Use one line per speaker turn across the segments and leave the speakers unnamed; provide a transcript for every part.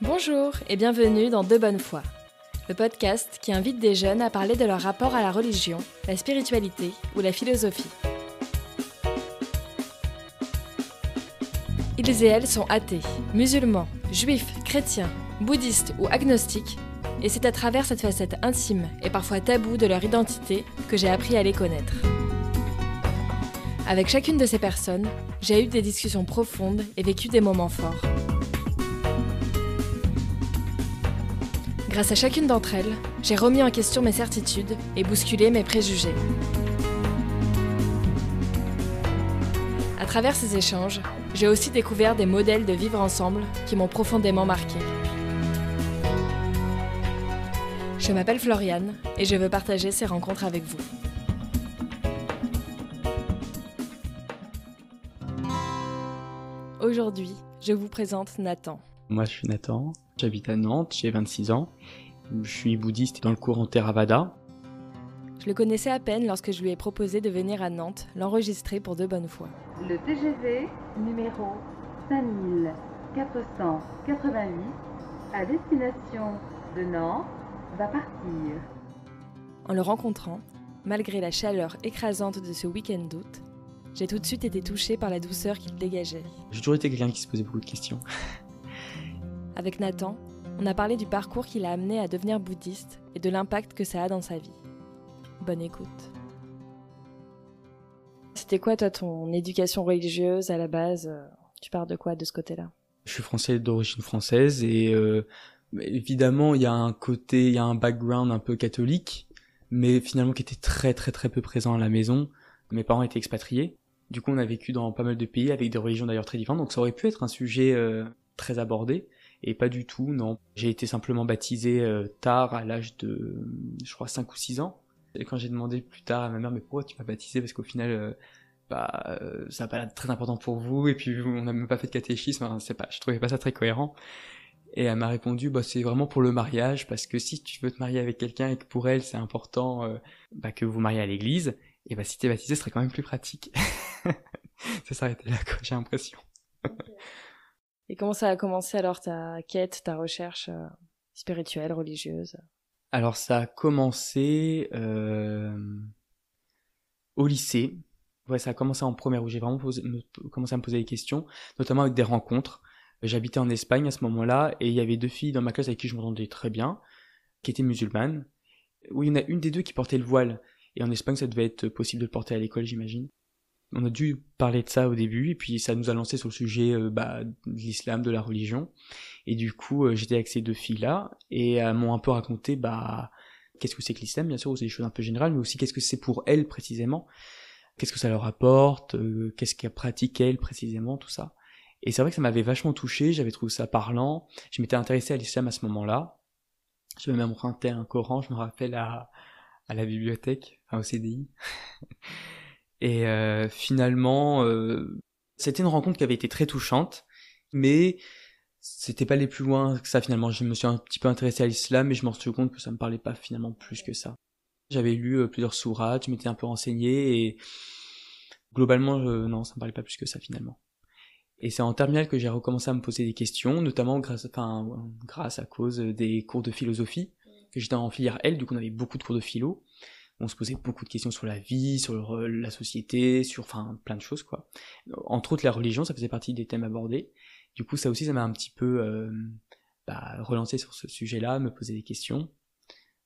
Bonjour et bienvenue dans De Bonne Foi, le podcast qui invite des jeunes à parler de leur rapport à la religion, la spiritualité ou la philosophie. Ils et elles sont athées, musulmans, juifs, chrétiens, bouddhistes ou agnostiques, et c'est à travers cette facette intime et parfois taboue de leur identité que j'ai appris à les connaître. Avec chacune de ces personnes, j'ai eu des discussions profondes et vécu des moments forts. Grâce à chacune d'entre elles, j'ai remis en question mes certitudes et bousculé mes préjugés. À travers ces échanges, j'ai aussi découvert des modèles de vivre ensemble qui m'ont profondément marquée. Je m'appelle Floriane et je veux partager ces rencontres avec vous. Aujourd'hui, je vous présente Nathan.
Moi, je suis Nathan, j'habite à Nantes, j'ai 26 ans. Je suis bouddhiste dans le courant Theravada.
Je le connaissais à peine lorsque je lui ai proposé de venir à Nantes l'enregistrer pour De Bonne Foi.
Le TGV numéro 5488 à destination de Nantes va partir.
En le rencontrant, malgré la chaleur écrasante de ce week-end d'août, j'ai tout de suite été touchée par la douceur qu'il dégageait.
J'ai toujours été quelqu'un qui se posait beaucoup de questions.
Avec Nathan, on a parlé du parcours qui l'a amené à devenir bouddhiste et de l'impact que ça a dans sa vie. Bonne écoute. C'était quoi, toi, ton éducation religieuse à la base ? Tu pars de quoi, de ce côté-là ?
Je suis français d'origine française et évidemment, il y a un background un peu catholique, mais finalement qui était très très très peu présent à la maison. Mes parents étaient expatriés. Du coup, on a vécu dans pas mal de pays avec des religions d'ailleurs très différentes, donc ça aurait pu être un sujet très abordé. Et pas du tout, non. J'ai été simplement baptisé tard, à l'âge de, je crois, 5 ou 6 ans. Et quand j'ai demandé plus tard à ma mère, mais pourquoi tu m'as baptisé ? Parce qu'au final, ça n'a pas l'air très important pour vous, et puis on n'a même pas fait de catéchisme, hein, je trouvais pas ça très cohérent. Et elle m'a répondu, c'est vraiment pour le mariage, parce que si tu veux te marier avec quelqu'un et que pour elle c'est important que vous mariez à l'église, et si t'es baptisé, ce serait quand même plus pratique. Ça s'arrêtait là, quoi, j'ai l'impression.
Et comment ça a commencé alors ta quête, ta recherche spirituelle, religieuse ?
Alors ça a commencé au lycée. Ouais, ça a commencé en première où j'ai vraiment commencé à me poser des questions, notamment avec des rencontres. J'habitais en Espagne à ce moment-là et il y avait 2 filles dans ma classe avec qui je m'entendais très bien, qui étaient musulmanes. Oui, il y en a une des 2 qui portait le voile. Et en Espagne, ça devait être possible de le porter à l'école, j'imagine. On a dû parler de ça au début, et puis ça nous a lancé sur le sujet de l'islam, de la religion. Et du coup, j'étais avec ces 2 filles-là, et elles m'ont un peu raconté qu'est-ce que c'est que l'islam, bien sûr, c'est des choses un peu générales, mais aussi qu'est-ce que c'est pour elles précisément, qu'est-ce que ça leur apporte, qu'est-ce qu'elles pratiquent elles précisément, tout ça. Et c'est vrai que ça m'avait vachement touché, j'avais trouvé ça parlant, je m'étais intéressé à l'islam à ce moment-là. J'avais même emprunté un Coran, je me rappelle, à la bibliothèque, au CDI. Et finalement, c'était une rencontre qui avait été très touchante, mais c'était pas aller plus loin que ça finalement. Je me suis un petit peu intéressé à l'islam, mais je m'en suis rendu compte que ça me parlait pas finalement plus que ça. J'avais lu plusieurs sourates, je m'étais un peu renseigné, et globalement, non, ça me parlait pas plus que ça finalement. Et c'est en terminale que j'ai recommencé à me poser des questions, notamment grâce à cause des cours de philosophie, que j'étais en filière L, du coup on avait beaucoup de cours de philo. On se posait beaucoup de questions sur la vie, sur la société, sur plein de choses, quoi. Entre autres, la religion, ça faisait partie des thèmes abordés. Du coup, ça aussi, ça m'a un petit peu relancé sur ce sujet-là, me poser des questions.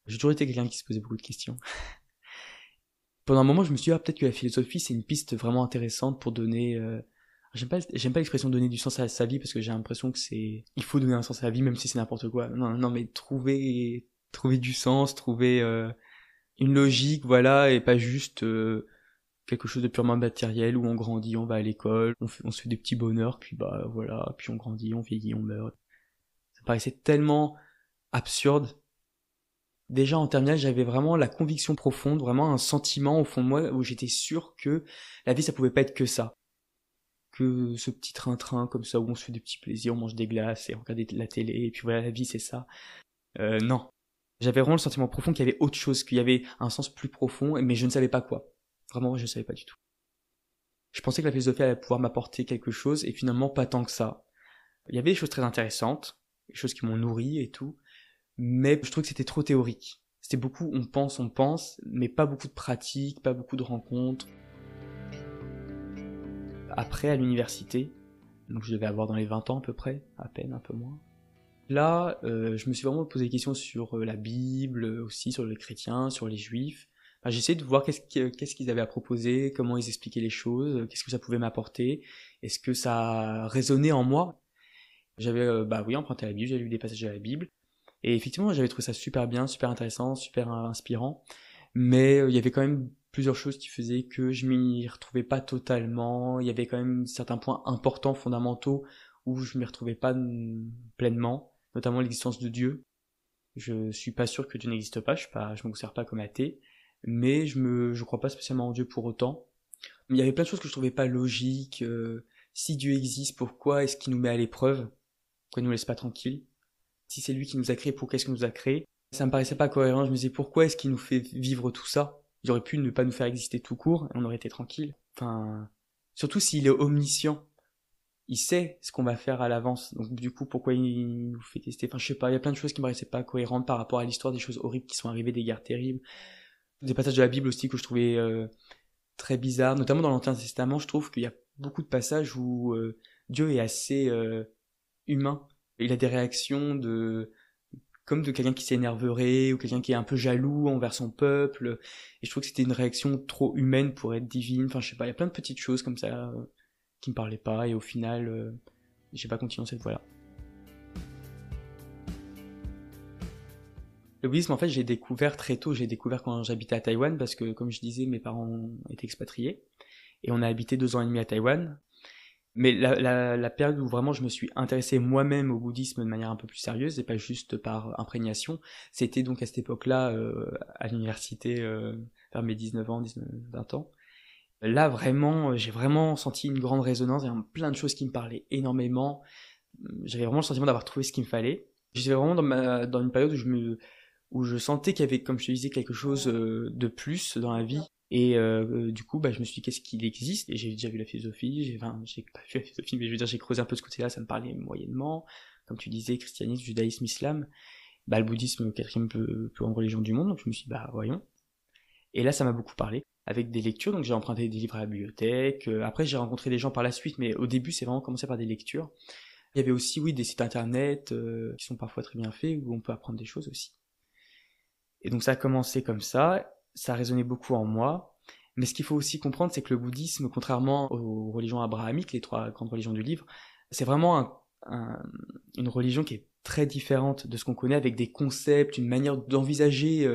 J'ai toujours été quelqu'un qui se posait beaucoup de questions. Pendant un moment, je me suis dit, peut-être que la philosophie, c'est une piste vraiment intéressante pour donner... J'aime pas l'expression donner du sens à sa vie, parce que j'ai l'impression que il faut donner un sens à la vie, même si c'est n'importe quoi. Non, mais trouver du sens, trouver... une logique, voilà, et pas juste quelque chose de purement matériel où on grandit, on va à l'école, on se fait des petits bonheurs, puis voilà, puis on grandit, on vieillit, on meurt. Ça me paraissait tellement absurde. Déjà en terminale, j'avais vraiment la conviction profonde, vraiment un sentiment au fond de moi où j'étais sûr que la vie ça pouvait pas être que ça. Que ce petit train-train comme ça où on se fait des petits plaisirs, on mange des glaces et on regarde la télé, et puis voilà, la vie c'est ça. Non. J'avais vraiment le sentiment profond qu'il y avait autre chose, qu'il y avait un sens plus profond, mais je ne savais pas quoi. Vraiment, je ne savais pas du tout. Je pensais que la philosophie allait pouvoir m'apporter quelque chose, et finalement pas tant que ça. Il y avait des choses très intéressantes, des choses qui m'ont nourri et tout. Mais je trouve que c'était trop théorique. C'était beaucoup on pense, mais pas beaucoup de pratique, pas beaucoup de rencontres. Après, à l'université, donc je devais avoir dans les 20 ans à peu près, à peine, un peu moins. Là, je me suis vraiment posé des questions sur la Bible, aussi sur les chrétiens, sur les juifs. Enfin, j'ai essayé de voir qu'est-ce qu'ils avaient à proposer, comment ils expliquaient les choses, qu'est-ce que ça pouvait m'apporter, est-ce que ça résonnait en moi. J'avais oui, emprunté la Bible, j'avais lu des passages de la Bible, et effectivement j'avais trouvé ça super bien, super intéressant, super inspirant, mais il y avait quand même plusieurs choses qui faisaient que je m'y retrouvais pas totalement. Il y avait quand même certains points importants, fondamentaux, où je m'y retrouvais pas pleinement, notamment l'existence de Dieu. Je suis pas sûr que Dieu n'existe pas, je me considère pas comme athée, mais je crois pas spécialement en Dieu pour autant. Mais il y avait plein de choses que je trouvais pas logiques. Si Dieu existe, pourquoi est-ce qu'il nous met à l'épreuve? Pourquoi il nous laisse pas tranquille? Si c'est lui qui nous a créés, pourquoi est-ce qu'il nous a créés? Ça me paraissait pas cohérent. Je me disais, pourquoi est-ce qu'il nous fait vivre tout ça? Il aurait pu ne pas nous faire exister tout court et on aurait été tranquille. Enfin, surtout s'il est omniscient. Il sait ce qu'on va faire à l'avance. Donc du coup, pourquoi il nous fait tester? Enfin, je sais pas, il y a plein de choses qui me paraissaient pas cohérentes par rapport à l'histoire, des choses horribles qui sont arrivées, des guerres terribles. Des passages de la Bible aussi que je trouvais très bizarres, notamment dans l'Ancien Testament. Je trouve qu'il y a beaucoup de passages où Dieu est assez humain. Il a des réactions comme de quelqu'un qui s'énerverait ou quelqu'un qui est un peu jaloux envers son peuple. Et je trouve que c'était une réaction trop humaine pour être divine. Enfin, je sais pas, il y a plein de petites choses comme ça qui me parlaient pas, et au final, j'ai pas continué cette voie-là. Le bouddhisme, en fait, j'ai découvert très tôt. J'ai découvert quand j'habitais à Taïwan, parce que, comme je disais, mes parents étaient expatriés, et on a habité 2 ans et demi à Taïwan. Mais la période où vraiment je me suis intéressé moi-même au bouddhisme de manière un peu plus sérieuse, et pas juste par imprégnation, c'était donc à cette époque-là, à l'université, vers mes 19 ans, 20 ans. Là, vraiment, j'ai vraiment senti une grande résonance, il y a plein de choses qui me parlaient énormément. J'avais vraiment le sentiment d'avoir trouvé ce qu'il me fallait. J'étais vraiment dans une période où je sentais qu'il y avait, comme je te disais, quelque chose de plus dans la vie. Et du coup, je me suis dit, qu'est-ce qu'il existe? Et j'ai déjà vu la philosophie, j'ai pas vu la philosophie, mais je veux dire, j'ai creusé un peu ce côté-là, ça me parlait moyennement. Comme tu disais, christianisme, judaïsme, islam. Le bouddhisme, 4e plus grande religion du monde, donc je me suis dit, voyons. Et là, ça m'a beaucoup parlé, avec des lectures, donc j'ai emprunté des livres à la bibliothèque. Après, j'ai rencontré des gens par la suite, mais au début, c'est vraiment commencé par des lectures. Il y avait aussi, oui, des sites internet qui sont parfois très bien faits, où on peut apprendre des choses aussi. Et donc ça a commencé comme ça résonnait beaucoup en moi. Mais ce qu'il faut aussi comprendre, c'est que le bouddhisme, contrairement aux religions abrahamiques, les 3 grandes religions du livre, c'est vraiment une religion qui est très différente de ce qu'on connaît, avec des concepts, une manière d'envisager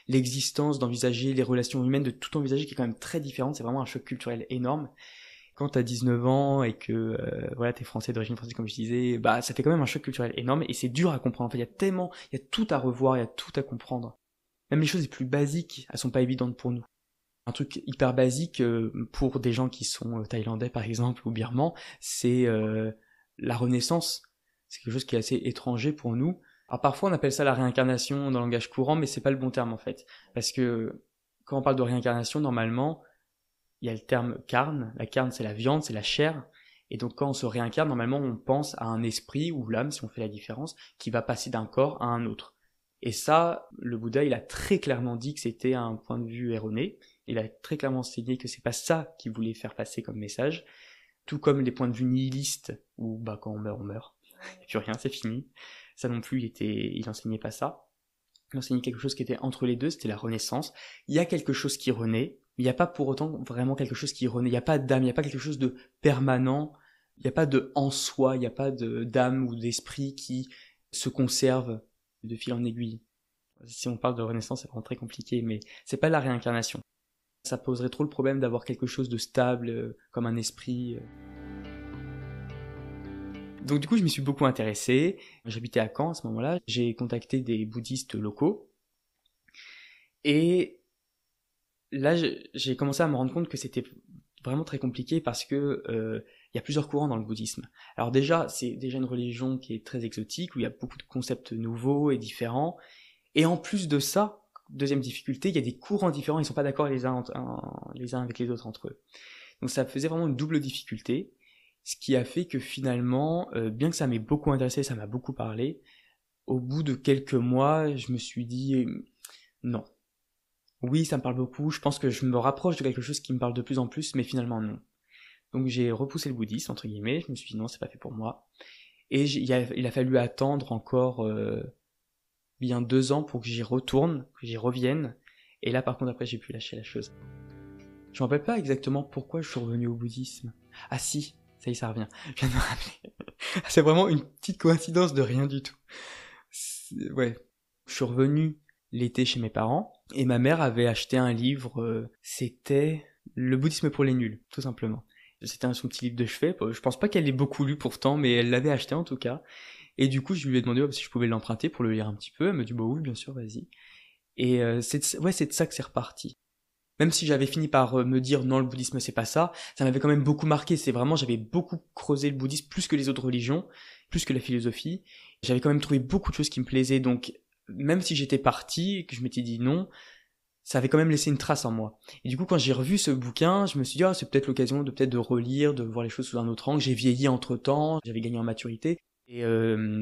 l'existence, d'envisager les relations humaines, de tout envisager qui est quand même très différente. C'est vraiment un choc culturel énorme. Quand t'as 19 ans et que t'es français, d'origine française comme je disais, ça fait quand même un choc culturel énorme, et c'est dur à comprendre. En fait, il y a tout à revoir, il y a tout à comprendre. Même les choses les plus basiques, elles sont pas évidentes pour nous. Un truc hyper basique pour des gens qui sont thaïlandais par exemple ou birmans, c'est la renaissance. C'est quelque chose qui est assez étranger pour nous. Alors parfois on appelle ça la réincarnation dans le langage courant, mais c'est pas le bon terme en fait. Parce que quand on parle de réincarnation, normalement, il y a le terme carne. La carne, c'est la viande, c'est la chair. Et donc quand on se réincarne, normalement on pense à un esprit, ou l'âme si on fait la différence, qui va passer d'un corps à un autre. Et ça, le Bouddha, il a très clairement dit que c'était un point de vue erroné. Il a très clairement enseigné que c'est pas ça qu'il voulait faire passer comme message. Tout comme les points de vue nihilistes, où quand on meurt. Et puis rien, c'est fini. Ça non plus, il enseignait pas ça. Il enseignait quelque chose qui était entre les deux, c'était la renaissance. Il y a quelque chose qui renaît, mais il n'y a pas pour autant vraiment quelque chose qui renaît. Il n'y a pas d'âme, il n'y a pas quelque chose de permanent. Il n'y a pas de en soi, il n'y a pas d'âme ou d'esprit qui se conserve de fil en aiguille. Si on parle de renaissance, c'est vraiment très compliqué, mais c'est pas la réincarnation. Ça poserait trop le problème d'avoir quelque chose de stable, comme un esprit. Donc du coup, je m'y suis beaucoup intéressé. J'habitais à Caen à ce moment-là. J'ai contacté des bouddhistes locaux. Et là, j'ai commencé à me rendre compte que c'était vraiment très compliqué parce que il y a plusieurs courants dans le bouddhisme. Alors déjà, c'est déjà une religion qui est très exotique, où il y a beaucoup de concepts nouveaux et différents. Et en plus de ça, deuxième difficulté, il y a des courants différents, ils sont pas d'accord les uns avec les autres entre eux. Donc ça faisait vraiment une double difficulté. Ce qui a fait que finalement, bien que ça m'ait beaucoup intéressé, ça m'a beaucoup parlé, au bout de quelques mois, je me suis dit non. Oui, ça me parle beaucoup, je pense que je me rapproche de quelque chose qui me parle de plus en plus, mais finalement non. Donc j'ai repoussé le bouddhisme, entre guillemets, je me suis dit non, c'est pas fait pour moi. Et il a fallu attendre encore bien 2 ans pour que j'y retourne, que j'y revienne. Et là, par contre, après, j'ai pu lâcher la chose. Je me rappelle pas exactement pourquoi je suis revenu au bouddhisme. Ah si, ça y est, ça revient. Je viens de me rappeler. C'est vraiment une petite coïncidence de rien du tout. Ouais. Je suis revenu l'été chez mes parents, et ma mère avait acheté un livre, c'était Le bouddhisme pour les nuls, tout simplement. C'était son petit livre de chevet, je pense pas qu'elle l'ait beaucoup lu pourtant, mais elle l'avait acheté en tout cas. Et du coup, je lui ai demandé si je pouvais l'emprunter pour le lire un petit peu, elle me dit bah oui, bien sûr, vas-y. Et c'est de ça que c'est reparti. Même si j'avais fini par me dire non, le bouddhisme c'est pas ça, ça m'avait quand même beaucoup marqué, c'est vraiment, j'avais beaucoup creusé le bouddhisme plus que les autres religions, plus que la philosophie. J'avais quand même trouvé beaucoup de choses qui me plaisaient, donc même si j'étais parti et que je m'étais dit non, ça avait quand même laissé une trace en moi. Et du coup, quand j'ai revu ce bouquin, je me suis dit, ah, c'est peut-être l'occasion de peut-être de relire, de voir les choses sous un autre angle. J'ai vieilli entre-temps, j'avais gagné en maturité. Et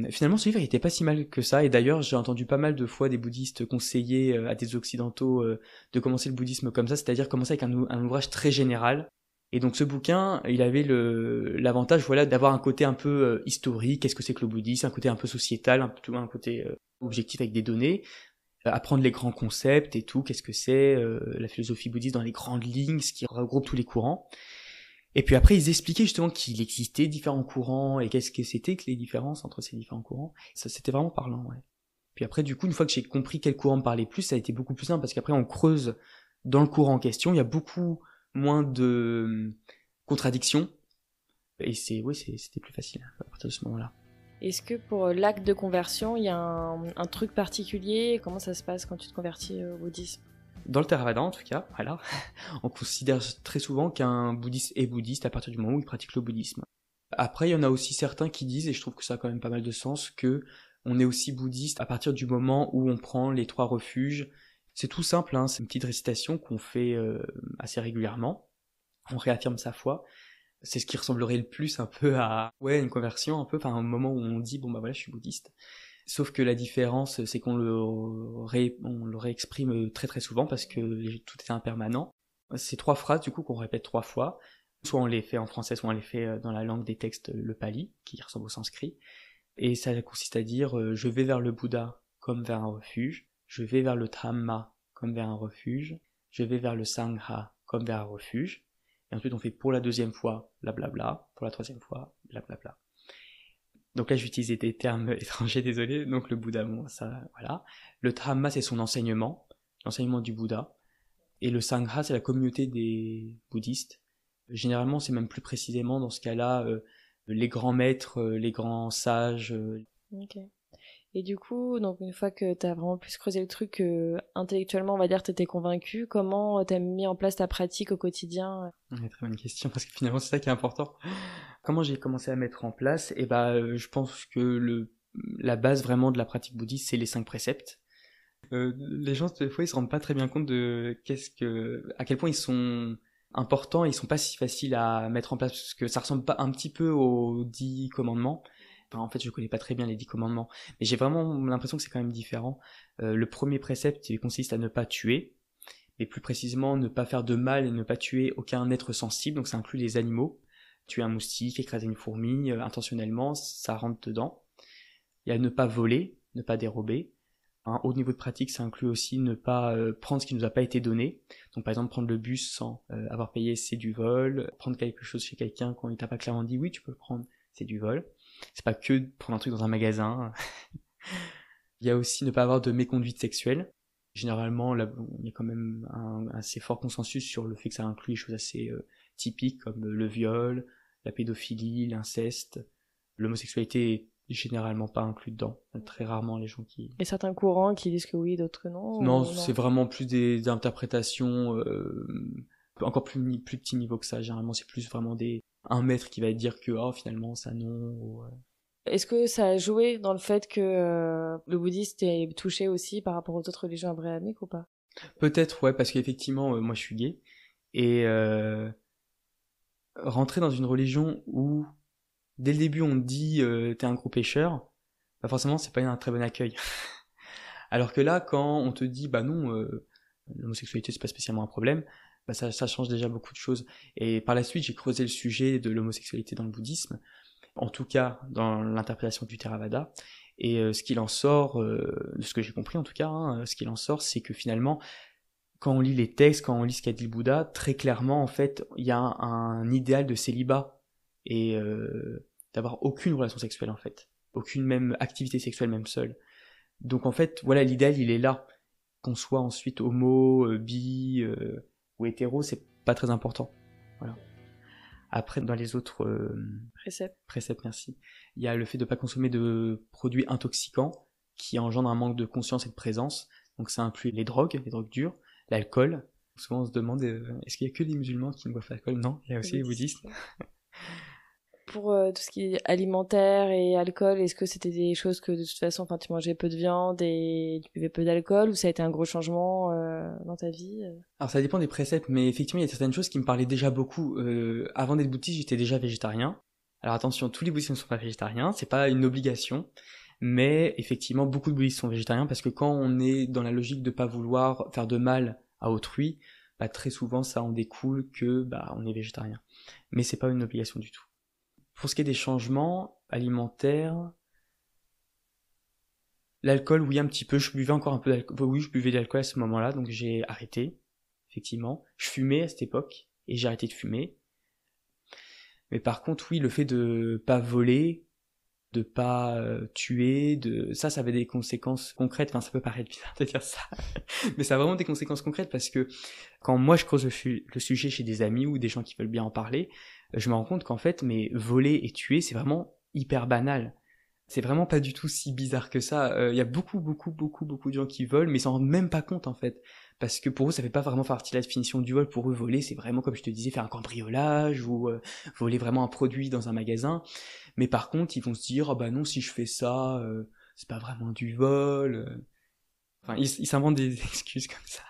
finalement, ce livre, il était pas si mal que ça. Et d'ailleurs, j'ai entendu pas mal de fois des bouddhistes conseiller à des occidentaux de commencer le bouddhisme comme ça, c'est-à-dire commencer avec un ouvrage très général. Et donc ce bouquin, il avait l'avantage, voilà, d'avoir un côté un peu historique, qu'est-ce que c'est que le bouddhisme, un côté un peu sociétal, un côté objectif avec des données, apprendre les grands concepts et tout, qu'est-ce que c'est la philosophie bouddhiste dans les grandes lignes, ce qui regroupe tous les courants. Et puis après, ils expliquaient justement qu'il existait différents courants et qu'est-ce que c'était que les différences entre ces différents courants. Ça, c'était vraiment parlant, ouais. Puis après, du coup, une fois que j'ai compris quel courant me parlait plus, ça a été beaucoup plus simple parce qu'après, on creuse dans le courant en question, il y a beaucoup moins de contradictions. Et c'était plus facile à partir de ce moment-là.
Est-ce que pour l'acte de conversion, il y a un truc particulier? Comment ça se passe quand tu te convertis au bouddhisme?
Dans le Theravada, en tout cas, voilà, on considère très souvent qu'un bouddhiste est bouddhiste à partir du moment où il pratique le bouddhisme. Après, il y en a aussi certains qui disent, et je trouve que ça a quand même pas mal de sens, que on est aussi bouddhiste à partir du moment où on prend les 3 refuges. C'est tout simple, hein, c'est une petite récitation qu'on fait assez régulièrement. On réaffirme sa foi. C'est ce qui ressemblerait le plus un peu à une conversion, un peu, enfin un moment où on dit bon bah voilà, je suis bouddhiste. Sauf que la différence, c'est qu'on le réexprime très très souvent parce que tout est impermanent. Ces 3 phrases du coup qu'on répète 3 fois, soit on les fait en français, soit on les fait dans la langue des textes, le pali, qui ressemble au sanskrit. Et ça consiste à dire je vais vers le Bouddha comme vers un refuge, je vais vers le Dhamma comme vers un refuge, je vais vers le Sangha comme vers un refuge. Et ensuite on fait pour la 2e fois, blablabla, pour la 3e fois, blablabla. Donc là j'utilisais des termes étrangers, désolé, donc le Bouddha, bon ça, voilà. Le Dhamma c'est son enseignement, l'enseignement du Bouddha. Et le Sangha c'est la communauté des bouddhistes. Généralement c'est même plus précisément dans ce cas-là les grands maîtres, les grands sages.
Ok. Et du coup, donc une fois que t'as vraiment plus creusé le truc, intellectuellement, on va dire, t'étais convaincu, comment t'as mis en place ta pratique au quotidien?
Très bonne question, parce que finalement c'est ça qui est important. Comment j'ai commencé à mettre en place? Et je pense que la base vraiment de la pratique bouddhiste, c'est les 5 préceptes. Les gens des fois ils se rendent pas très bien compte de à quel point ils sont importants et ils sont pas si faciles à mettre en place, parce que ça ressemble pas un petit peu aux 10 commandements. Enfin, en fait, je connais pas très bien les 10 commandements, mais j'ai vraiment l'impression que c'est quand même différent. Le premier précepte, il consiste à ne pas tuer, mais plus précisément, ne pas faire de mal et ne pas tuer aucun être sensible, donc ça inclut les animaux. Tuer un moustique, écraser une fourmi, intentionnellement, ça rentre dedans. Il y a ne pas voler, ne pas dérober. Un haut niveau de pratique, ça inclut aussi ne pas prendre ce qui nous a pas été donné. Donc par exemple, prendre le bus sans avoir payé, c'est du vol. Prendre quelque chose chez quelqu'un quand il t'a pas clairement dit oui, tu peux le prendre, c'est du vol. C'est pas que de prendre un truc dans un magasin. Il y a aussi ne pas avoir de méconduite sexuelle. Généralement, là, il y a quand même un assez fort consensus sur le fait que ça inclut des choses assez typiques comme le viol, la pédophilie, l'inceste. L'homosexualité est généralement pas inclus dedans. Très rarement les gens qui...
Et certains courants qui disent que oui, d'autres non?
Non, c'est vraiment plus des interprétations encore plus petit niveau que ça. Généralement, c'est plus vraiment un maître qui va dire que finalement ça non. Ou,
Est-ce que ça a joué dans le fait que le bouddhiste est touché aussi par rapport aux autres religions abrahamiques ou pas?
Peut-être, ouais, parce qu'effectivement, moi je suis gay. Et rentrer dans une religion où dès le début on te dit t'es un gros pécheur, bah forcément c'est pas un très bon accueil. Alors que là, quand on te dit bah non, l'homosexualité c'est pas spécialement un problème, bah ça change déjà beaucoup de choses. Et par la suite, j'ai creusé le sujet de l'homosexualité dans le bouddhisme, en tout cas dans l'interprétation du Theravada. Et ce qu'il en sort, de ce que j'ai compris en tout cas, ce qu'il en sort, c'est que finalement, quand on lit les textes, quand on lit ce qu'a dit le Bouddha, très clairement, en fait, il y a un idéal de célibat et d'avoir aucune relation sexuelle, en fait. Aucune même activité sexuelle, même seule. Donc, en fait, voilà, l'idéal, il est là. Qu'on soit ensuite homo, bi ou hétéro, c'est pas très important. Voilà. Après, dans les autres préceptes, merci, il y a le fait de ne pas consommer de produits intoxicants qui engendrent un manque de conscience et de présence. Donc ça inclut les drogues dures, l'alcool. Souvent on se demande, est-ce qu'il y a que les musulmans qui ne boivent pas d'alcool? Non, il y a aussi les bouddhistes.
Pour tout ce qui est alimentaire et alcool, est-ce que c'était des choses que de toute façon, enfin, tu mangeais peu de viande et tu buvais peu d'alcool, ou ça a été un gros changement dans ta vie?
Alors ça dépend des préceptes, mais effectivement il y a certaines choses qui me parlaient déjà beaucoup. Avant d'être bouddhiste, j'étais déjà végétarien. Alors attention, tous les bouddhistes ne sont pas végétariens, c'est pas une obligation, mais effectivement beaucoup de bouddhistes sont végétariens parce que quand on est dans la logique de pas vouloir faire de mal à autrui, bah, très souvent ça en découle que bah, on est végétarien. Mais c'est pas une obligation du tout. Pour ce qui est des changements alimentaires, l'alcool, oui, un petit peu. Je buvais encore un peu d'alcool. Oui, je buvais de l'alcool à ce moment-là, donc j'ai arrêté, effectivement. Je fumais à cette époque, et j'ai arrêté de fumer. Mais par contre, oui, le fait de pas voler, de pas tuer, ça avait des conséquences concrètes. Enfin, ça peut paraître bizarre de dire ça, mais ça a vraiment des conséquences concrètes parce que quand moi je creuse le sujet chez des amis ou des gens qui veulent bien en parler, je me rends compte qu'en fait, mais voler et tuer, c'est vraiment hyper banal. C'est vraiment pas du tout si bizarre que ça. Y a beaucoup de gens qui volent, mais ils s'en rendent même pas compte en fait. Parce que pour eux, ça fait pas vraiment partie de la définition du vol. Pour eux, voler, c'est vraiment, comme je te disais, faire un cambriolage ou voler vraiment un produit dans un magasin. Mais par contre, ils vont se dire, ah bah non, si je fais ça, c'est pas vraiment du vol. Enfin, ils s'inventent des excuses comme ça.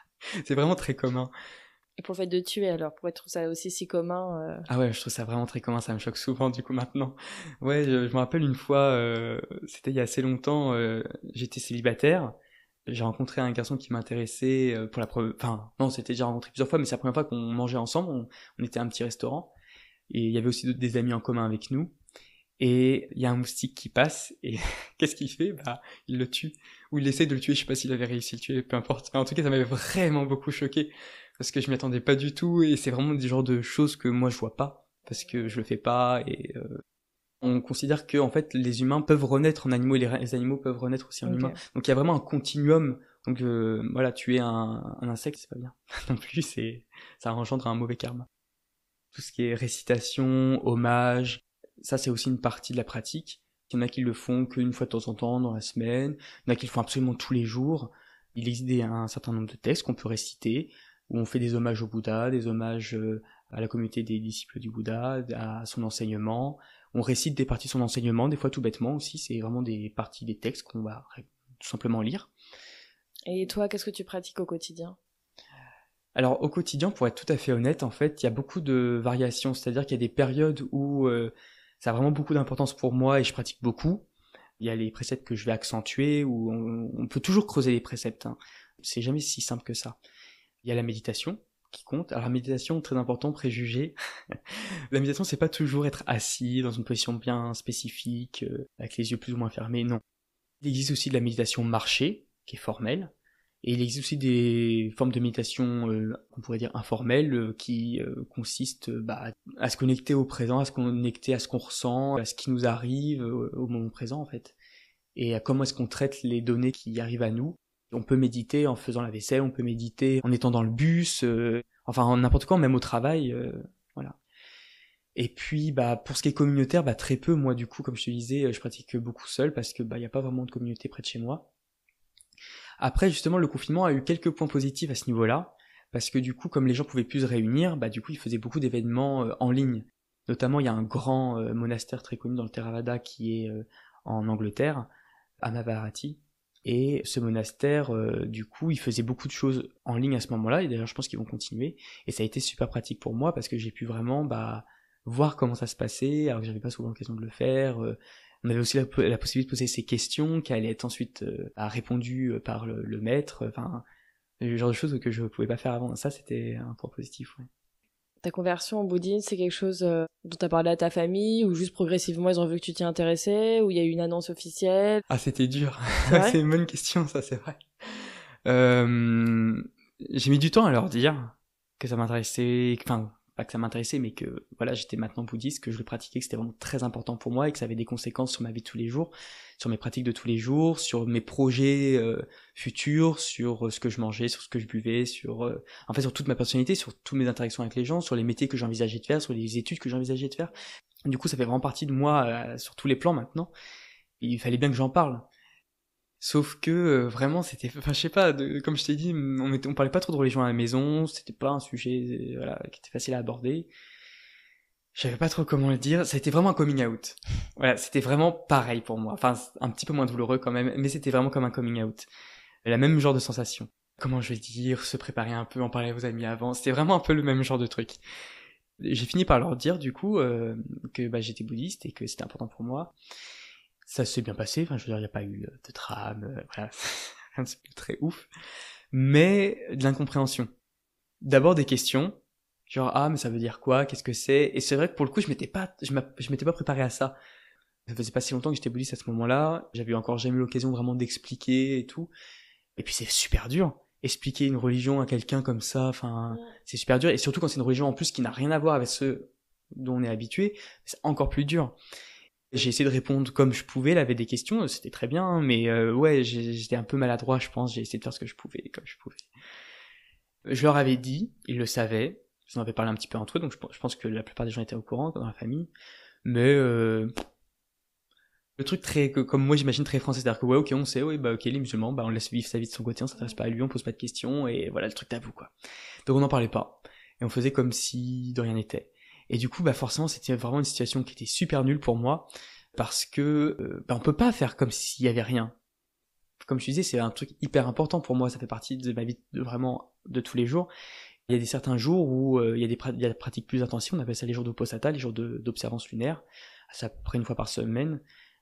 C'est vraiment très commun.
Et pour le fait de tuer, alors, pour être ça aussi si commun
Ah ouais, je trouve ça vraiment très commun, ça me choque souvent du coup maintenant. Ouais, je me rappelle une fois, c'était il y a assez longtemps, j'étais célibataire, j'ai rencontré un garçon qui m'intéressait pour la première... Enfin, non, c'était déjà rencontré plusieurs fois, mais c'est la première fois qu'on mangeait ensemble, on était à un petit restaurant, et il y avait aussi des amis en commun avec nous, et il y a un moustique qui passe, et qu'est-ce qu'il fait? Bah, il le tue, ou il essaie de le tuer, je sais pas s'il avait réussi à le tuer, peu importe. En tout cas, ça m'avait vraiment beaucoup choqué, parce que je m'y attendais pas du tout, et c'est vraiment des genres de choses que moi je vois pas, parce que je le fais pas, et on considère que en fait les humains peuvent renaître en animaux, et les animaux peuvent renaître aussi en humains. Donc il y a vraiment un continuum, donc voilà, tuer un insecte, c'est pas bien, non plus, ça engendre un mauvais karma. Tout ce qui est récitation, hommage, ça c'est aussi une partie de la pratique. Il y en a qui le font qu'une fois de temps en temps dans la semaine, il y en a qui le font absolument tous les jours. Il existe un certain nombre de textes qu'on peut réciter, où on fait des hommages au Bouddha, des hommages à la communauté des disciples du Bouddha, à son enseignement. On récite des parties de son enseignement, des fois tout bêtement aussi, c'est vraiment des parties des textes qu'on va tout simplement lire.
Et toi, qu'est-ce que tu pratiques au quotidien?
Alors au quotidien, pour être tout à fait honnête, en fait, il y a beaucoup de variations, c'est-à-dire qu'il y a des périodes où ça a vraiment beaucoup d'importance pour moi et je pratique beaucoup. Il y a les préceptes que je vais accentuer, où on peut toujours creuser les préceptes, hein. C'est jamais si simple que ça. Il y a la méditation qui compte. Alors la méditation, très important, préjugé. La méditation, c'est pas toujours être assis dans une position bien spécifique, avec les yeux plus ou moins fermés, non. Il existe aussi de la méditation marchée, qui est formelle. Et il existe aussi des formes de méditation, on pourrait dire informelles, qui consistent à se connecter au présent, à se connecter à ce qu'on ressent, à ce qui nous arrive au moment présent en fait. Et à comment est-ce qu'on traite les données qui arrivent à nous. On peut méditer en faisant la vaisselle, on peut méditer en étant dans le bus, enfin n'importe quoi, même au travail, voilà. Et puis pour ce qui est communautaire, très peu. Moi du coup, comme je te disais, je pratique beaucoup seul parce que y a pas vraiment de communauté près de chez moi. Après, justement, le confinement a eu quelques points positifs à ce niveau-là, parce que du coup, comme les gens pouvaient plus se réunir, du coup, ils faisaient beaucoup d'événements en ligne. Notamment, il y a un grand monastère très connu dans le Theravada qui est en Angleterre, Amavarati. Et ce monastère, du coup, il faisait beaucoup de choses en ligne à ce moment-là, et d'ailleurs, je pense qu'ils vont continuer. Et ça a été super pratique pour moi, parce que j'ai pu vraiment voir comment ça se passait, alors que j'avais pas souvent l'occasion de le faire. On avait aussi la possibilité de poser ces questions qui allaient être ensuite répondues par le maître, enfin le genre de choses que je pouvais pas faire avant. Ça, c'était un point positif, ouais.
Ta conversion au bouddhisme, c'est quelque chose dont tu as parlé à ta famille, ou juste progressivement ils ont vu que tu t'y intéressais, ou il y a eu une annonce officielle?
Ah, c'était dur.
C'est vrai?
C'est une bonne question, ça, c'est vrai. J'ai mis du temps à leur dire que ça m'intéressait, enfin, pas que ça m'intéressait, mais que voilà, j'étais maintenant bouddhiste, que je le pratiquais, que c'était vraiment très important pour moi et que ça avait des conséquences sur ma vie de tous les jours, sur mes pratiques de tous les jours, sur mes projets futurs, sur ce que je mangeais, sur ce que je buvais, en fait, sur toute ma personnalité, sur toutes mes interactions avec les gens, sur les métiers que j'envisageais de faire, sur les études que j'envisageais de faire. Du coup, ça fait vraiment partie de moi sur tous les plans maintenant. Et il fallait bien que j'en parle. Sauf que vraiment c'était, enfin je sais pas, comme je t'ai dit, on parlait pas trop de religion à la maison, c'était pas un sujet voilà qui était facile à aborder. Je savais pas trop comment le dire, ça a été vraiment un coming out. Voilà, c'était vraiment pareil pour moi. Enfin un petit peu moins douloureux quand même, mais c'était vraiment comme un coming out. La même genre de sensation. Comment je vais dire, se préparer un peu, en parler à vos amis avant, c'était vraiment un peu le même genre de truc. J'ai fini par leur dire du coup que bah, j'étais bouddhiste et que c'était important pour moi. Ça s'est bien passé, enfin je veux dire, il n'y a pas eu de drame, voilà, rien de très ouf, mais de l'incompréhension. D'abord des questions, genre ah mais ça veut dire quoi, qu'est-ce que c'est, et c'est vrai que pour le coup je m'étais pas préparé à ça. Ça faisait pas si longtemps que j'étais bouddhiste à ce moment-là, j'avais encore jamais eu l'occasion vraiment d'expliquer et tout, et puis c'est super dur, expliquer une religion à quelqu'un comme ça, enfin c'est super dur, et surtout quand c'est une religion en plus qui n'a rien à voir avec ce dont on est habitué, c'est encore plus dur. J'ai essayé de répondre comme je pouvais, là, avec des questions, c'était très bien, mais ouais, j'étais un peu maladroit, je pense, j'ai essayé de faire ce que je pouvais, comme je pouvais. Je leur avais dit, ils le savaient, ils en avaient parlé un petit peu entre eux, donc je pense que la plupart des gens étaient au courant, dans la famille, mais le truc très, comme moi j'imagine très français, c'est-à-dire que ouais, ok, on sait, oui, bah ok, les musulmans, bah on laisse vivre sa vie de son côté, on s'intéresse pas à lui, on pose pas de questions, et voilà, le truc tabou, quoi. Donc on n'en parlait pas, et on faisait comme si de rien n'était. Et du coup, bah forcément, c'était vraiment une situation qui était super nulle pour moi, parce que bah, on peut pas faire comme s'il y avait rien. Comme je disais, c'est un truc hyper important pour moi, ça fait partie de ma vie vraiment de tous les jours. Il y a des certains jours où il y a des pratiques plus intensives, on appelle ça les jours d'Uposatha, les jours d'observance lunaire, c'est à peu près une fois par semaine,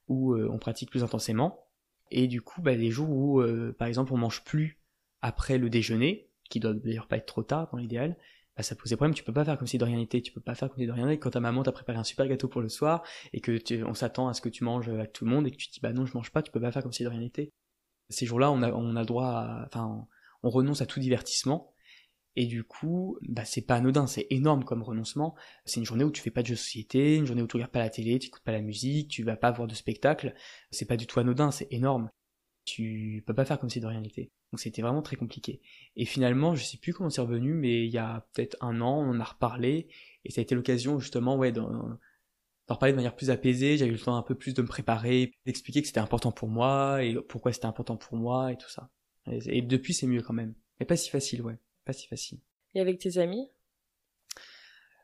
où on pratique plus intensément. Et du coup, bah, des jours où, par exemple, on mange plus après le déjeuner, qui doit d'ailleurs pas être trop tard dans l'idéal, bah, ça posait problème, tu peux pas faire comme si de rien n'était, tu peux pas faire comme si de rien n'était quand ta maman t'a préparé un super gâteau pour le soir, et que on s'attend à ce que tu manges avec tout le monde, et que tu te dis bah non je mange pas, tu peux pas faire comme si de rien n'était. Ces jours-là, on a le droit enfin, on renonce à tout divertissement, et du coup, bah c'est pas anodin, c'est énorme comme renoncement, c'est une journée où tu fais pas de jeux de société, une journée où tu regardes pas la télé, tu écoutes pas la musique, tu vas pas voir de spectacle, c'est pas du tout anodin, c'est énorme. Tu peux pas faire comme si de rien n'était. Donc c'était vraiment très compliqué. Et finalement, je sais plus comment c'est revenu, mais il y a peut-être un an, on en a reparlé, et ça a été l'occasion justement, ouais, d'en reparler de manière plus apaisée, j'avais eu le temps un peu plus de me préparer, d'expliquer que c'était important pour moi, et pourquoi c'était important pour moi, et tout ça. Et depuis, c'est mieux quand même. Mais pas si facile, ouais. Pas si facile.
Et avec tes amis?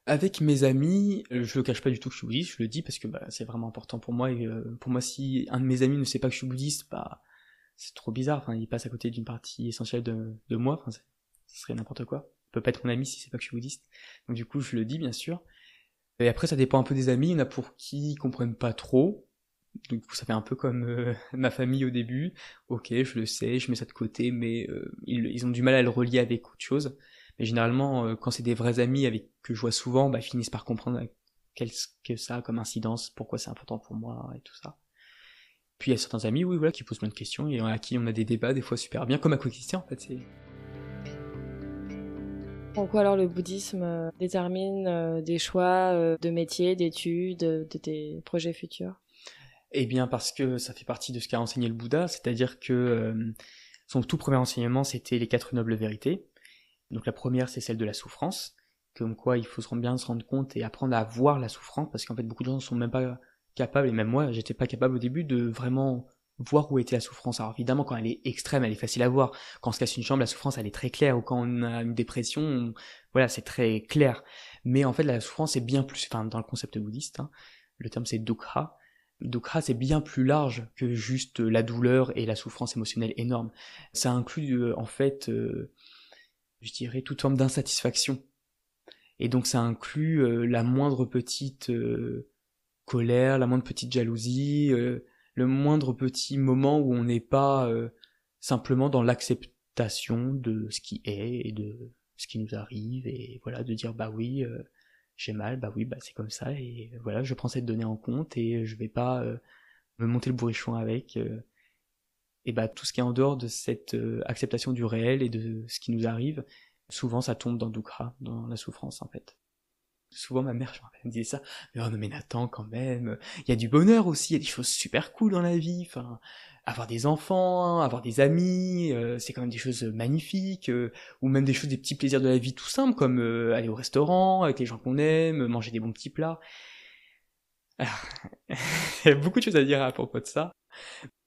Avec mes amis, je le cache pas du tout que je suis bouddhiste, je le dis parce que bah, c'est vraiment important pour moi, et pour moi, si un de mes amis ne sait pas que je suis bouddhiste, bah, c'est trop bizarre, enfin, il passe à côté d'une partie essentielle de moi, enfin, ça serait n'importe quoi. Il peut pas être mon ami si c'est pas que je suis bouddhiste. Donc du coup, je le dis, bien sûr. Et après, ça dépend un peu des amis, il y en a pour qui ils comprennent pas trop. Donc ça fait un peu comme ma famille au début. Ok, je le sais, je mets ça de côté, mais ils ont du mal à le relier avec autre chose. Mais généralement, quand c'est des vrais amis avec que je vois souvent, bah, ils finissent par comprendre qu'est-ce que ça a comme incidence, pourquoi c'est important pour moi et tout ça. Puis il y a certains amis, oui, voilà, qui posent plein de questions et à qui on a des débats des fois super bien, comme à Coexister en fait. C'est...
En quoi alors le bouddhisme détermine des choix de métier, d'études, de tes projets futurs?
Eh bien parce que ça fait partie de ce qu'a enseigné le Bouddha, c'est-à-dire que son tout premier enseignement c'était les 4 nobles vérités. Donc la première c'est celle de la souffrance, comme quoi il faut bien se rendre compte et apprendre à voir la souffrance, parce qu'en fait beaucoup de gens ne sont même pas capables, et même moi j'étais pas capable au début de vraiment voir où était la souffrance. Alors évidemment quand elle est extrême elle est facile à voir, quand on se casse une jambe la souffrance elle est très claire, ou quand on a une dépression, voilà c'est très clair. Mais en fait la souffrance est bien plus, enfin dans le concept bouddhiste, hein, le terme c'est dukkha. Dukkha c'est bien plus large que juste la douleur et la souffrance émotionnelle énorme. Ça inclut en fait je dirais toute forme d'insatisfaction. Et donc ça inclut la moindre petite colère, la moindre petite jalousie, le moindre petit moment où on n'est pas simplement dans l'acceptation de ce qui est et de ce qui nous arrive, et voilà, de dire bah oui, j'ai mal, bah oui, bah c'est comme ça, et voilà, je prends cette donnée en compte et je vais pas me monter le bourrichon avec. Et bah tout ce qui est en dehors de cette acceptation du réel et de ce qui nous arrive, souvent ça tombe dans Doukra, dans la souffrance en fait. Souvent ma mère, je me rappelle, elle me disait ça, mais oh non mais Nathan quand même, il y a du bonheur aussi, il y a des choses super cool dans la vie, enfin, avoir des enfants, avoir des amis, c'est quand même des choses magnifiques, ou même des choses, des petits plaisirs de la vie tout simples, comme aller au restaurant avec les gens qu'on aime, manger des bons petits plats. Alors, il y a beaucoup de choses à dire à propos de ça.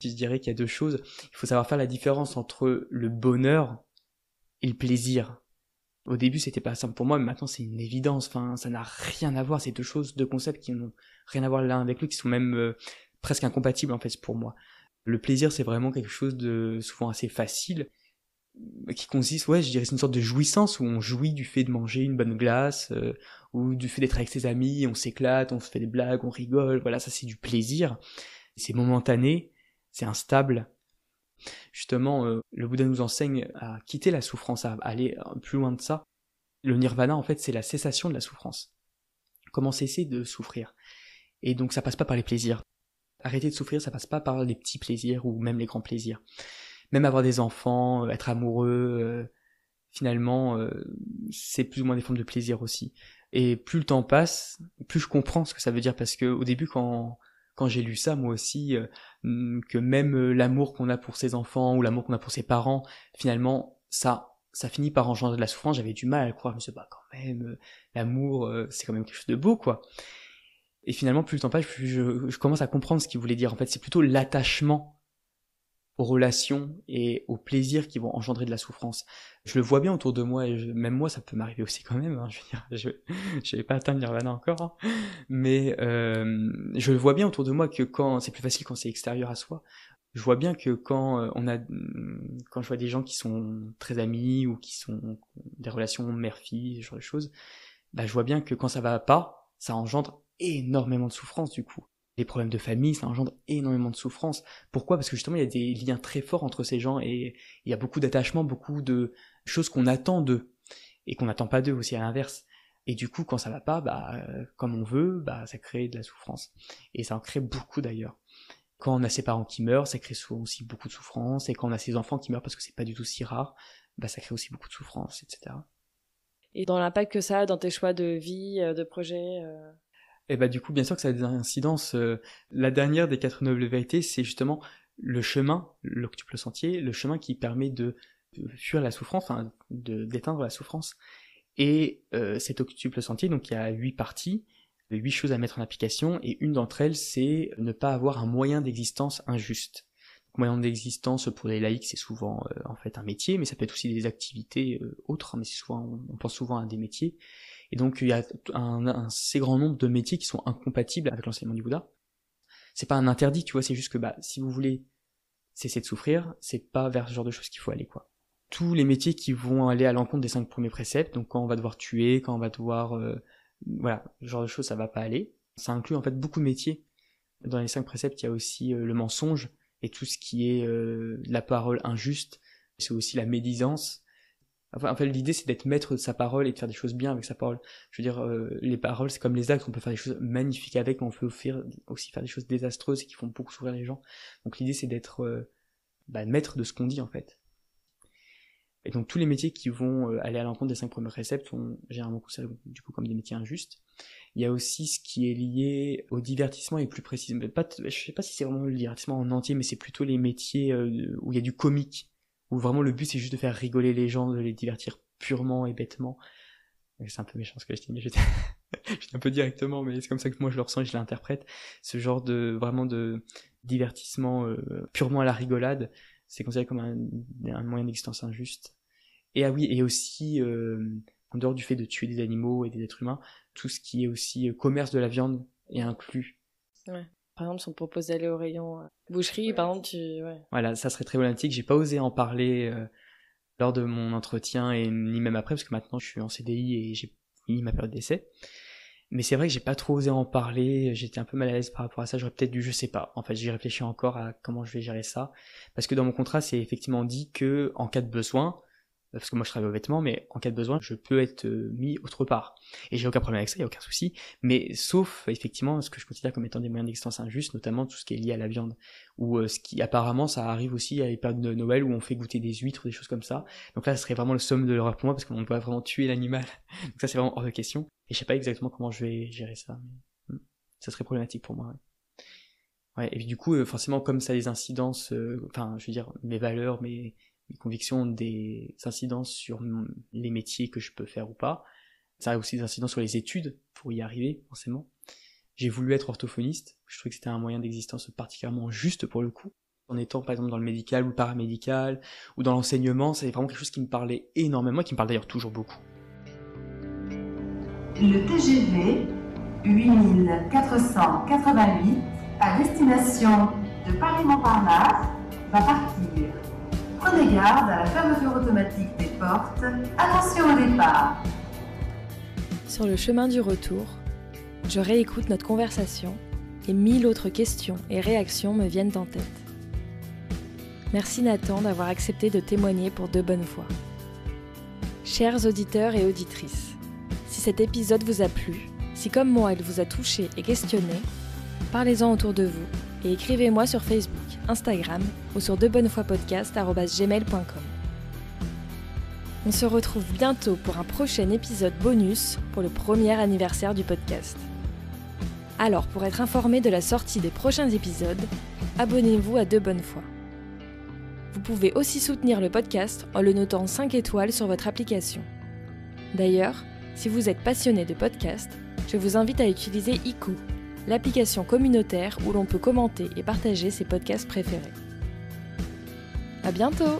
Je dirais qu'il y a deux choses. Il faut savoir faire la différence entre le bonheur et le plaisir. Au début, c'était pas simple pour moi, mais maintenant c'est une évidence. Enfin, ça n'a rien à voir. C'est deux choses, deux concepts qui n'ont rien à voir l'un avec l'autre, qui sont même presque incompatibles en fait pour moi. Le plaisir, c'est vraiment quelque chose de souvent assez facile, qui consiste, ouais, je dirais, c'est une sorte de jouissance où on jouit du fait de manger une bonne glace, ou du fait d'être avec ses amis, on s'éclate, on se fait des blagues, on rigole. Voilà, ça c'est du plaisir. C'est momentané, c'est instable. Justement, le Bouddha nous enseigne à quitter la souffrance, à aller plus loin de ça. Le nirvana, en fait, c'est la cessation de la souffrance. Comment cesser de souffrir? Et donc, ça passe pas par les plaisirs. Arrêter de souffrir, ça passe pas par les petits plaisirs ou même les grands plaisirs. Même avoir des enfants, être amoureux, finalement, c'est plus ou moins des formes de plaisir aussi. Et plus le temps passe, plus je comprends ce que ça veut dire, parce que au début, quand j'ai lu ça, moi aussi, que même l'amour qu'on a pour ses enfants ou l'amour qu'on a pour ses parents, finalement, ça finit par engendrer de la souffrance. J'avais du mal à le croire. Je me suis dit, bah quand même, l'amour, c'est quand même quelque chose de beau, quoi. Et finalement, plus le temps passe, plus je commence à comprendre ce qu'il voulait dire. En fait, c'est plutôt l'attachement aux relations et aux plaisirs qui vont engendrer de la souffrance. Je le vois bien autour de moi, et même moi, ça peut m'arriver aussi quand même. Hein, je veux dire, je vais pas atteindre Nirvana encore, hein, mais je le vois bien autour de moi que quand c'est plus facile quand c'est extérieur à soi. Je vois bien que quand je vois des gens qui sont très amis ou qui sont des relations mère-fille, ce genre de choses, bah je vois bien que quand ça va pas, ça engendre énormément de souffrance du coup. Les problèmes de famille, ça engendre énormément de souffrance. Pourquoi? Parce que justement, il y a des liens très forts entre ces gens et il y a beaucoup d'attachements, beaucoup de choses qu'on attend d'eux et qu'on n'attend pas d'eux aussi à l'inverse. Et du coup, quand ça va pas, bah, comme on veut, bah, ça crée de la souffrance. Et ça en crée beaucoup d'ailleurs. Quand on a ses parents qui meurent, ça crée souvent aussi beaucoup de souffrance. Et quand on a ses enfants qui meurent parce que c'est pas du tout si rare, bah, ça crée aussi beaucoup de souffrance, etc.
Et dans l'impact que ça a dans tes choix de vie, de projet
Et bah du coup, bien sûr que ça a des incidences. La dernière des 4 nobles vérités, c'est justement le chemin, l'octuple sentier, le chemin qui permet de fuir la souffrance, enfin d'éteindre la souffrance. Et cet octuple sentier, donc il y a 8 parties, 8 choses à mettre en application, et une d'entre elles, c'est ne pas avoir un moyen d'existence injuste. Donc, moyen d'existence pour les laïcs, c'est souvent en fait un métier, mais ça peut être aussi des activités autres, mais c'est souvent, on pense souvent à des métiers. Et donc il y a un assez grand nombre de métiers qui sont incompatibles avec l'enseignement du Bouddha. C'est pas un interdit, tu vois, c'est juste que bah si vous voulez cesser de souffrir, c'est pas vers ce genre de choses qu'il faut aller, quoi. Tous les métiers qui vont aller à l'encontre des 5 premiers préceptes, donc quand on va devoir tuer, quand on va devoir voilà, ce genre de choses, ça va pas aller. Ça inclut en fait beaucoup de métiers. Dans les 5 préceptes, il y a aussi le mensonge et tout ce qui est la parole injuste, c'est aussi la médisance. Enfin, en fait, l'idée, c'est d'être maître de sa parole et de faire des choses bien avec sa parole. Je veux dire, les paroles, c'est comme les actes, on peut faire des choses magnifiques avec, mais on peut aussi faire des choses désastreuses et qui font beaucoup souffrir les gens. Donc l'idée, c'est d'être maître de ce qu'on dit, en fait. Et donc tous les métiers qui vont aller à l'encontre des 5 premiers préceptes sont généralement considérés du coup comme des métiers injustes. Il y a aussi ce qui est lié au divertissement et plus précisément, je sais pas si c'est vraiment le divertissement en entier, mais c'est plutôt les métiers où il y a du comique, où vraiment le but c'est juste de faire rigoler les gens, de les divertir purement et bêtement. C'est un peu méchant ce que je dis, mais je dis un peu directement, mais c'est comme ça que moi je le ressens et je l'interprète. Ce genre de vraiment de divertissement purement à la rigolade, c'est considéré comme un moyen d'existence injuste. Et ah oui, et aussi, en dehors du fait de tuer des animaux et des êtres humains, tout ce qui est aussi commerce de la viande est inclus.
Ouais. Par exemple, si on te propose d'aller au rayon boucherie, par exemple, ouais.
Voilà, ça serait très problématique. J'ai pas osé en parler lors de mon entretien et ni même après, parce que maintenant je suis en CDI et j'ai fini ma période d'essai. Mais c'est vrai que j'ai pas trop osé en parler, j'étais un peu mal à l'aise par rapport à ça, j'aurais peut-être dû, je sais pas. En fait, j'y réfléchis encore à comment je vais gérer ça. Parce que dans mon contrat, c'est effectivement dit que, en cas de besoin, parce que moi je travaille aux vêtements, mais en cas de besoin, je peux être mis autre part. Et j'ai aucun problème avec ça, il n'y a aucun souci. Mais sauf, effectivement, ce que je considère comme étant des moyens d'existence injustes, notamment tout ce qui est lié à la viande. Ou ce qui, apparemment, ça arrive aussi à les périodes de Noël où on fait goûter des huîtres, des choses comme ça. Donc là, ce serait vraiment le somme de l'horreur pour moi, parce qu'on doit vraiment tuer l'animal. Donc ça, c'est vraiment hors de question. Et je sais pas exactement comment je vais gérer ça. Mais ça serait problématique pour moi, ouais. Et puis du coup, forcément, comme ça a des incidences, je veux dire, mes valeurs, mes convictions ont des incidences sur les métiers que je peux faire ou pas. Ça a aussi des incidences sur les études, pour y arriver, forcément. J'ai voulu être orthophoniste, je trouvais que c'était un moyen d'existence particulièrement juste pour le coup. En étant par exemple dans le médical ou le paramédical, ou dans l'enseignement, c'est vraiment quelque chose qui me parlait énormément, et qui me parle d'ailleurs toujours beaucoup.
Le TGV 8488 à destination de Paris-Montparnasse va partir. Prenez garde à la fermeture automatique des portes. Attention au départ.
Sur le chemin du retour, je réécoute notre conversation et 1000 autres questions et réactions me viennent en tête. Merci Nathan d'avoir accepté de témoigner pour De Bonne Foi. Chers auditeurs et auditrices, si cet épisode vous a plu, si comme moi il vous a touché et questionné, parlez-en autour de vous et écrivez-moi sur Facebook, Instagram ou sur debonnefoipodcast@gmail.com. On se retrouve bientôt pour un prochain épisode bonus pour le premier anniversaire du podcast. Alors pour être informé de la sortie des prochains épisodes, abonnez-vous à De Bonne Foi. Vous pouvez aussi soutenir le podcast en le notant 5 étoiles sur votre application. D'ailleurs, si vous êtes passionné de podcast, je vous invite à utiliser Iku, l'application communautaire où l'on peut commenter et partager ses podcasts préférés. À bientôt!